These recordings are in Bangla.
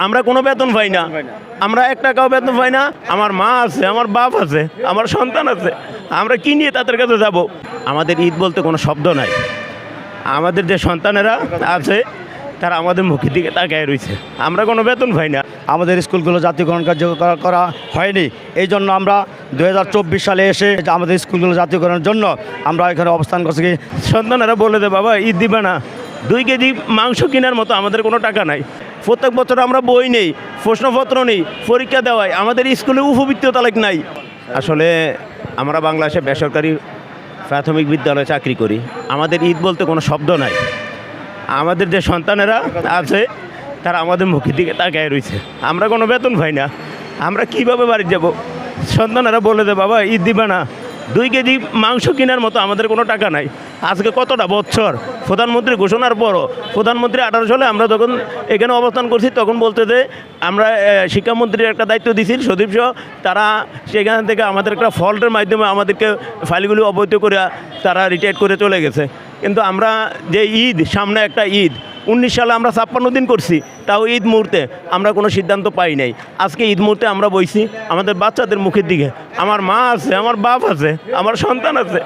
আমরা কোনো বেতন পাই না, আমরা 1 টাকাও বেতন পাই না। আমার মা আছে, আমার বাপ আছে, আমার সন্তান আছে, আমরা কি নিয়ে তাদের কাছে যাব? আমাদের ঈদ বলতে কোনো শব্দ নাই। আমাদের যে সন্তানেরা আছে তারা আমাদের মুখের দিকে তাকায় রয়েছে, আমরা কোনো বেতন পাই না। আমাদের স্কুলগুলো জাতীয়করণ কার্য করা হয়নি, এই জন্য আমরা 2024 সালে এসে আমাদের স্কুলগুলো জাতীয়করণের জন্য আমরা এখানে অবস্থান করছি। সন্তানেরা বলে দে বাবা ঈদ দিবে না, 2 কেজি মাংস কেনার মতো আমাদের কোনো টাকা নাই। প্রত্যেক বছর আমরা বই নেই, প্রশ্নপত্র নেই, পরীক্ষা দেওয়াই, আমাদের স্কুলে উপবৃত্তীয় তালিকা নাই। আসলে আমরা বাংলাদেশে বেসরকারি প্রাথমিক বিদ্যালয়ে চাকরি করি, আমাদের ঈদ বলতে কোনো শব্দ নাই। আমাদের যে সন্তানেরা আছে তারা আমাদের মুখের দিকে তাকায় রয়েছে, আমরা কোনো বেতন পাই না, আমরা কিভাবে বাড়ি যাব? সন্তানেরা বলে দে বাবা ঈদ দিবে না, 2 কেজি মাংস কেনার মতো আমাদের কোনো টাকা নাই। আজকে কতটা বছর প্রধানমন্ত্রী ঘোষণার পরও, প্রধানমন্ত্রী 18 সালে আমরা যখন এখানে অবস্থান করছি তখন বলতে যে আমরা শিক্ষামন্ত্রীর একটা দায়িত্ব দিয়েছি সদীপ সহ, তারা সেখান থেকে আমাদের একটা ফল্টের মাধ্যমে আমাদেরকে ফাইলগুলি অবৈধ করে তারা রিটায়ার করে চলে গেছে। কিন্তু আমরা যে ঈদ সামনে একটা ঈদ 19 সালে আমরা 56 দিন করছি, তাও ঈদ মুহূর্তে আমরা কোনো সিদ্ধান্ত পাই নাই। আজকে ঈদ মুহূর্তে আমরা বইছি আমাদের বাচ্চাদের মুখের দিকে, আমার মা আছে, আমার বাপ আছে, আমার সন্তান আছে,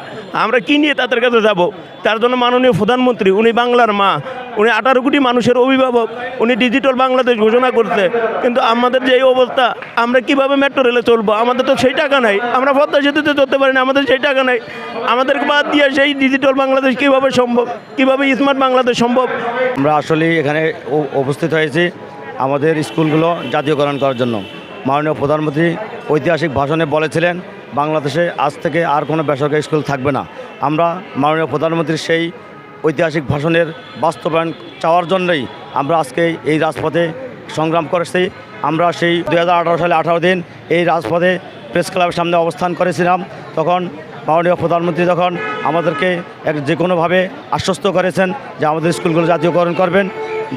আমরা কি নিয়ে তাদের কাছে যাব? তার জন্য মাননীয় প্রধানমন্ত্রী, উনি বাংলার মা, উনি 18 কোটি মানুষের অভিভাবক, উনি ডিজিটাল বাংলাদেশ ঘোষণা করতে, কিন্তু আমাদের যে এই অবস্থা, আমরা কিভাবে মেট্রো রেলে চলবো? আমাদের তো সেই টাকা নাই, আমরা পদ্মা সেতুতে চলতে পারি না, আমাদের সেই টাকা নাই। আমাদেরকে বাদ দিয়ে সেই ডিজিটাল বাংলাদেশ কীভাবে সম্ভব, কীভাবে স্মার্ট বাংলাদেশ সম্ভব? আমরা আসলে এখানে উপস্থিত হয়েছি আমাদের স্কুলগুলো জাতীয়করণ করার জন্য। মাননীয় প্রধানমন্ত্রী ঐতিহাসিক ভাষণে বলেছিলেন বাংলাদেশে আজ থেকে আর কোনো বেসরকারি স্কুল থাকবে না। আমরা মাননীয় প্রধানমন্ত্রীর সেই ঐতিহাসিক ভাষণের বাস্তবায়ন চাওয়ার জন্যই আমরা আজকে এই রাজপথে সংগ্রাম করেছি। আমরা সেই 2018 সালে 18 দিন এই রাজপথে প্রেস ক্লাবের সামনে অবস্থান করেছিলাম। তখন মাননীয় প্রধানমন্ত্রী তখন আমাদেরকে যে কোনোভাবে আশ্বস্ত করেছেন যে আমাদের স্কুলগুলো জাতীয়করণ করবেন।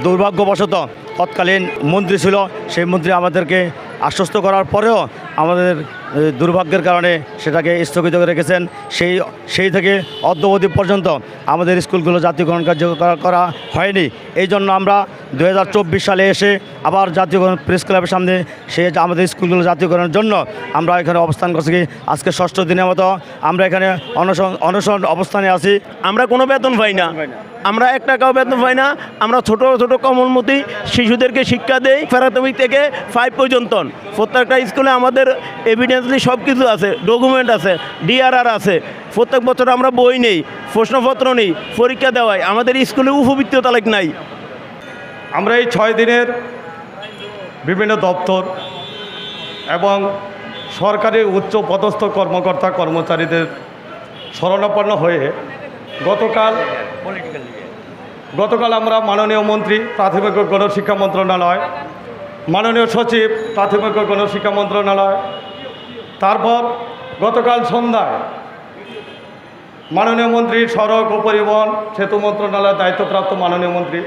দুর্ভাগ্যবশত তৎকালীন মন্ত্রী ছিল, সেই মন্ত্রী আমাদেরকে আশ্বস্ত করার পরেও আমাদের দুর্ভাগ্যের কারণে সেটাকে স্থগিত করে রেখেছেন। সেই থেকে অদ্যাবধি পর্যন্ত আমাদের স্কুলগুলো জাতীয়করণ কার্য করা হয়নি। এই জন্য আমরা 2024 সালে এসে আবার জাতীয়করণ প্রেস ক্লাবের সামনে আমাদের স্কুলগুলো জাতীয়করণের জন্য আমরা এখানে অবস্থান করছি। আজকে 6ষ্ঠ দিনের মতো আমরা এখানে অনশন অবস্থানে আছি। আমরা কোনো বেতন পাই না, আমরা 1 টাকাও বেতন পাই না। আমরা ছোট ছোট কমলমতি শিশুদেরকে শিক্ষা দেই, প্রাথমিক থেকে 5 পর্যন্ত। প্রত্যেকটা স্কুলে আমাদের এভিডেন্সলি সব কিছু আছে, ডকুমেন্ট আছে, ডিআরআর আছে। প্রত্যেক বছর আমরা বই নেই, প্রশ্নপত্র নেই, পরীক্ষা দেওয়াই, আমাদের স্কুলে উপবৃত্তীয় তালিকা নাই। আমরা এই 6 দিনের বিভিন্ন দপ্তর এবং সরকারি উচ্চ পদস্থ কর্মকর্তা কর্মচারীদের শরণাপন্ন হয়ে গতকাল আমরা মাননীয় মন্ত্রী প্রাথমিক ও গণশিক্ষা মন্ত্রণালয়, মাননীয় সচিব প্রাথমিক ও গণশিক্ষা মন্ত্রণালয়, তারপর গতকাল সন্ধ্যায় মাননীয় মন্ত্রী সড়ক ও পরিবহন সেতু মন্ত্রণালয়ের দায়িত্বপ্রাপ্ত মাননীয় মন্ত্রী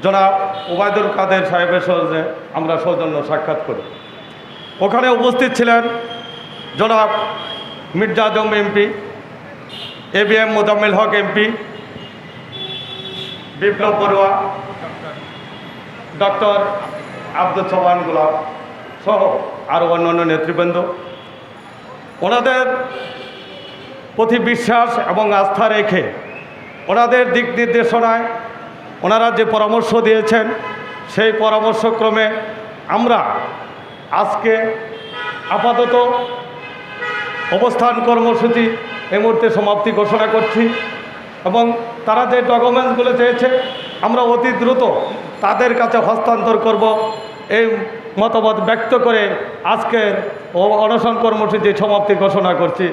জনাব ওবায়দুল কাদের সাহেবের সঙ্গে আমরা সৌজন্য সাক্ষাৎ করি। ওখানে উপস্থিত ছিলেন জনাব মির্জা আজম MP, ABM Mozammel Haque MP, বিপ্লব বড়ুয়া, ডক্টর আব্দুল সোবহান গোলাপ সহ আরও অন্যান্য নেতৃবৃন্দ। ওনাদের প্রতি বিশ্বাস এবং আস্থা রেখে ওনাদের দিক নির্দেশনায় ওনারা যে পরামর্শ দিয়েছেন সেই পরামর্শক্রমে আমরা আজকে আপাতত অবস্থান কর্মসূচি এই মুহূর্তে সমাপ্তি ঘোষণা করছি এবং তারা যে ডকুমেন্টসগুলো চেয়েছে আমরা অতি দ্রুত তাদের কাছে হস্তান্তর করব, এই মতামত ব্যক্ত করে আজকের অনশন কর্মসূচি সমাপ্তি ঘোষণা করছি।